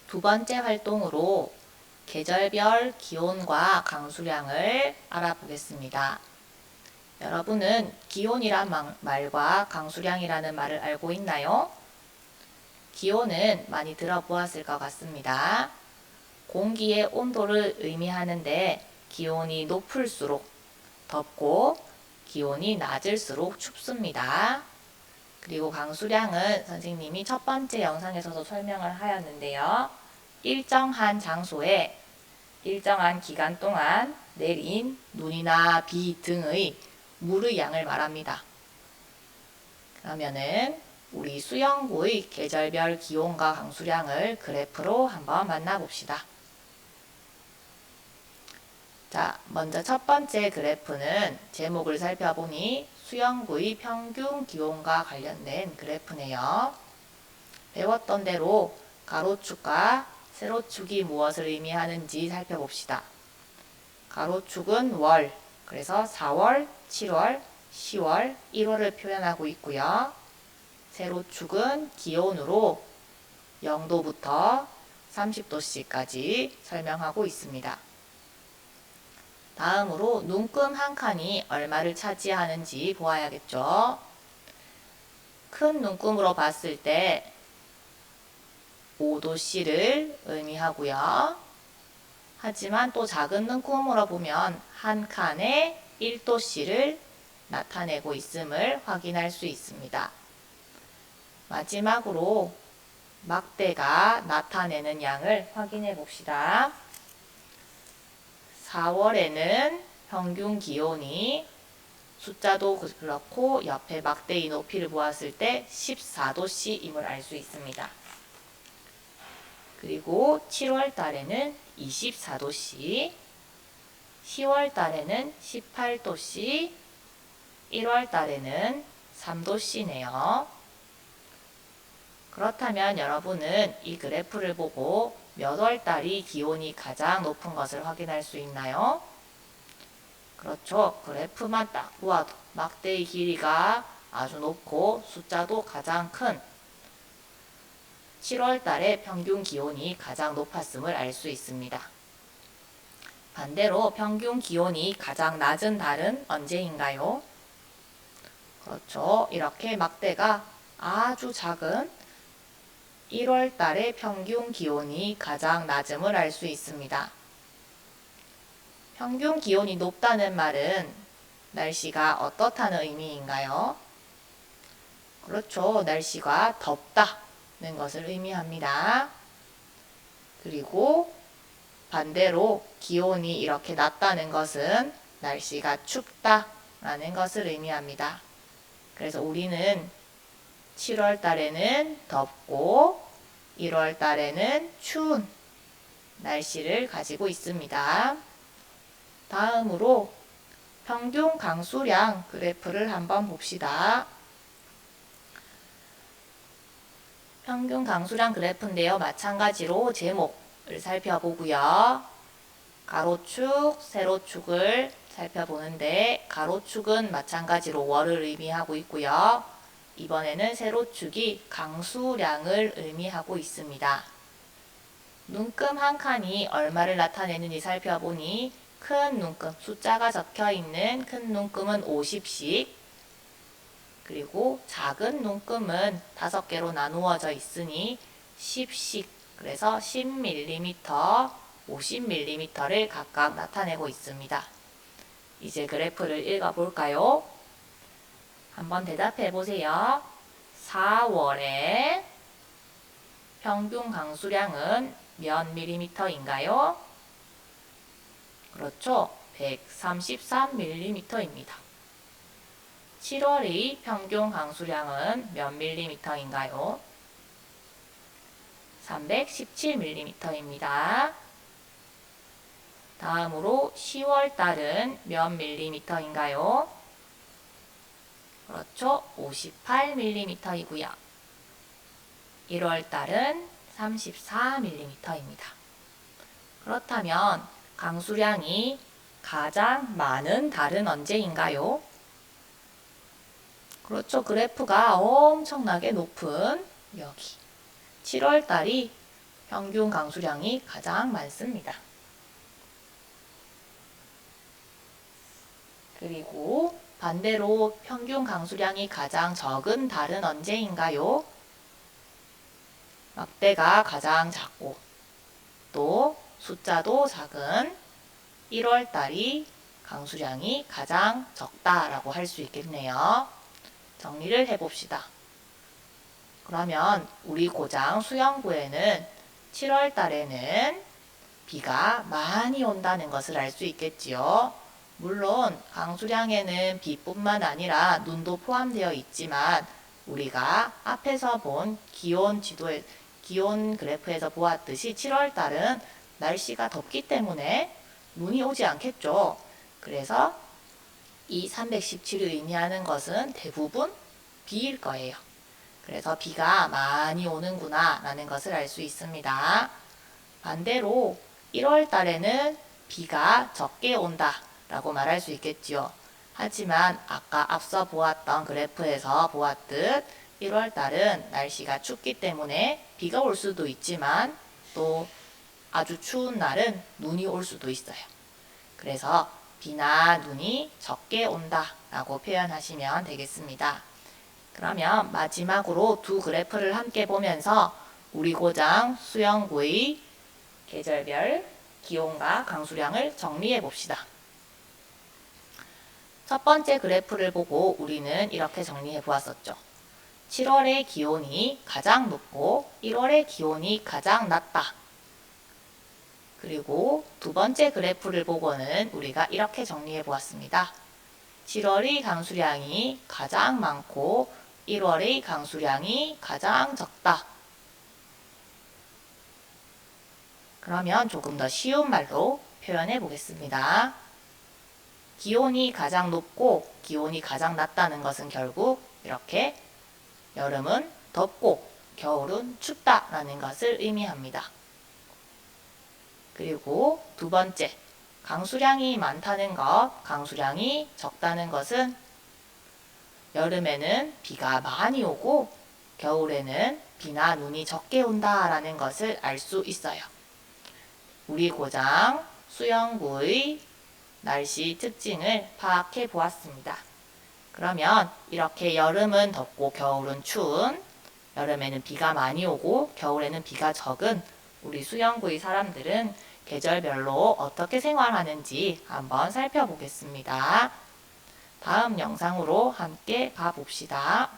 두 번째 활동으로 계절별 기온과 강수량을 알아보겠습니다. 여러분은 기온이란 말과 강수량이라는 말을 알고 있나요? 기온은 많이 들어보았을 것 같습니다. 공기의 온도를 의미하는데 기온이 높을수록 덥고 기온이 낮을수록 춥습니다. 그리고 강수량은 선생님이 첫 번째 영상에서도 설명을 하였는데요. 일정한 장소에 일정한 기간 동안 내린 눈이나 비 등의 물의 양을 말합니다. 그러면은 우리 수영구의 계절별 기온과 강수량을 그래프로 한번 만나봅시다. 자, 먼저 첫 번째 그래프는 제목을 살펴보니 수영구의 평균 기온과 관련된 그래프네요. 배웠던 대로 가로축과 세로축이 무엇을 의미하는지 살펴봅시다. 가로축은 월, 그래서 4월, 7월, 10월, 1월을 표현하고 있고요. 세로축은 기온으로 0도부터 30도씨까지 설명하고 있습니다. 다음으로 눈금 한 칸이 얼마를 차지하는지 보아야겠죠. 큰 눈금으로 봤을 때 5도씨를 의미하고요. 하지만 또 작은 눈금으로 보면 한 칸에 1도씨를 나타내고 있음을 확인할 수 있습니다. 마지막으로 막대가 나타내는 양을 확인해 봅시다. 4월에는 평균 기온이 숫자도 그렇고 옆에 막대의 높이를 보았을 때 14도씨임을 알 수 있습니다. 그리고 7월 달에는 24도씨, 10월 달에는 18도씨, 1월 달에는 3도씨네요. 그렇다면 여러분은 이 그래프를 보고 몇 월 달이 기온이 가장 높은 것을 확인할 수 있나요? 그렇죠. 그래프만 딱 보아도 막대의 길이가 아주 높고 숫자도 가장 큰 7월 달에 평균 기온이 가장 높았음을 알 수 있습니다. 반대로 평균 기온이 가장 낮은 달은 언제인가요? 그렇죠. 이렇게 막대가 아주 작은 1월 달에 평균 기온이 가장 낮음을 알 수 있습니다. 평균 기온이 높다는 말은 날씨가 어떻다는 의미인가요? 그렇죠. 날씨가 덥다는 것을 의미합니다. 그리고 반대로 기온이 이렇게 낮다는 것은 날씨가 춥다라는 것을 의미합니다. 그래서 우리는 7월 달에는 덥고 1월 달에는 추운 날씨를 가지고 있습니다. 다음으로 평균 강수량 그래프를 한번 봅시다. 평균 강수량 그래프인데요. 마찬가지로 제목을 살펴보고요. 가로축, 세로축을 살펴보는데 가로축은 마찬가지로 월을 의미하고 있고요. 이번에는 세로축이 강수량을 의미하고 있습니다. 눈금 한 칸이 얼마를 나타내는지 살펴보니 큰 눈금, 숫자가 적혀있는 큰 눈금은 50씩, 그리고 작은 눈금은 5개로 나누어져 있으니 10씩, 그래서 10mm, 50mm를 각각 나타내고 있습니다. 이제 그래프를 읽어볼까요? 한번 대답해 보세요. 4월에 평균 강수량은 몇 mm인가요? 그렇죠. 133mm입니다. 7월의 평균 강수량은 몇 mm인가요? 317mm입니다. 다음으로 10월 달은 몇 mm인가요? 그렇죠. 58mm이고요. 1월 달은 34mm입니다. 그렇다면 강수량이 가장 많은 달은 언제인가요? 그렇죠. 그래프가 엄청나게 높은 여기 7월 달이 평균 강수량이 가장 많습니다. 그리고 반대로 평균 강수량이 가장 적은 달은 언제인가요? 막대가 가장 작고 또 숫자도 작은 1월달이 강수량이 가장 적다라고 할 수 있겠네요. 정리를 해봅시다. 그러면 우리 고장 수영구에는 7월달에는 비가 많이 온다는 것을 알 수 있겠지요. 물론 강수량에는 비뿐만 아니라 눈도 포함되어 있지만 우리가 앞에서 본 기온 그래프에서 보았듯이 7월달은 날씨가 덥기 때문에 눈이 오지 않겠죠. 그래서 이 317이 의미하는 것은 대부분 비일 거예요. 그래서 비가 많이 오는구나 라는 것을 알 수 있습니다. 반대로 1월 달에는 비가 적게 온다 라고 말할 수 있겠지요. 하지만 아까 앞서 보았던 그래프에서 보았듯 1월 달은 날씨가 춥기 때문에 비가 올 수도 있지만 또 아주 추운 날은 눈이 올 수도 있어요. 그래서 비나 눈이 적게 온다 라고 표현하시면 되겠습니다. 그러면 마지막으로 두 그래프를 함께 보면서 우리 고장 수영구의 계절별 기온과 강수량을 정리해 봅시다. 첫 번째 그래프를 보고 우리는 이렇게 정리해 보았었죠. 7월의 기온이 가장 높고 1월의 기온이 가장 낮다. 그리고 두 번째 그래프를 보고는 우리가 이렇게 정리해 보았습니다. 7월의 강수량이 가장 많고 1월의 강수량이 가장 적다. 그러면 조금 더 쉬운 말로 표현해 보겠습니다. 기온이 가장 높고 기온이 가장 낮다는 것은 결국 이렇게 여름은 덥고 겨울은 춥다라는 것을 의미합니다. 그리고 두 번째, 강수량이 많다는 것, 강수량이 적다는 것은 여름에는 비가 많이 오고 겨울에는 비나 눈이 적게 온다라는 것을 알 수 있어요. 우리 고장 수영구의 날씨 특징을 파악해 보았습니다. 그러면 이렇게 여름은 덥고 겨울은 추운, 여름에는 비가 많이 오고 겨울에는 비가 적은 우리 수영구의 사람들은 계절별로 어떻게 생활하는지 한번 살펴보겠습니다. 다음 영상으로 함께 봐봅시다.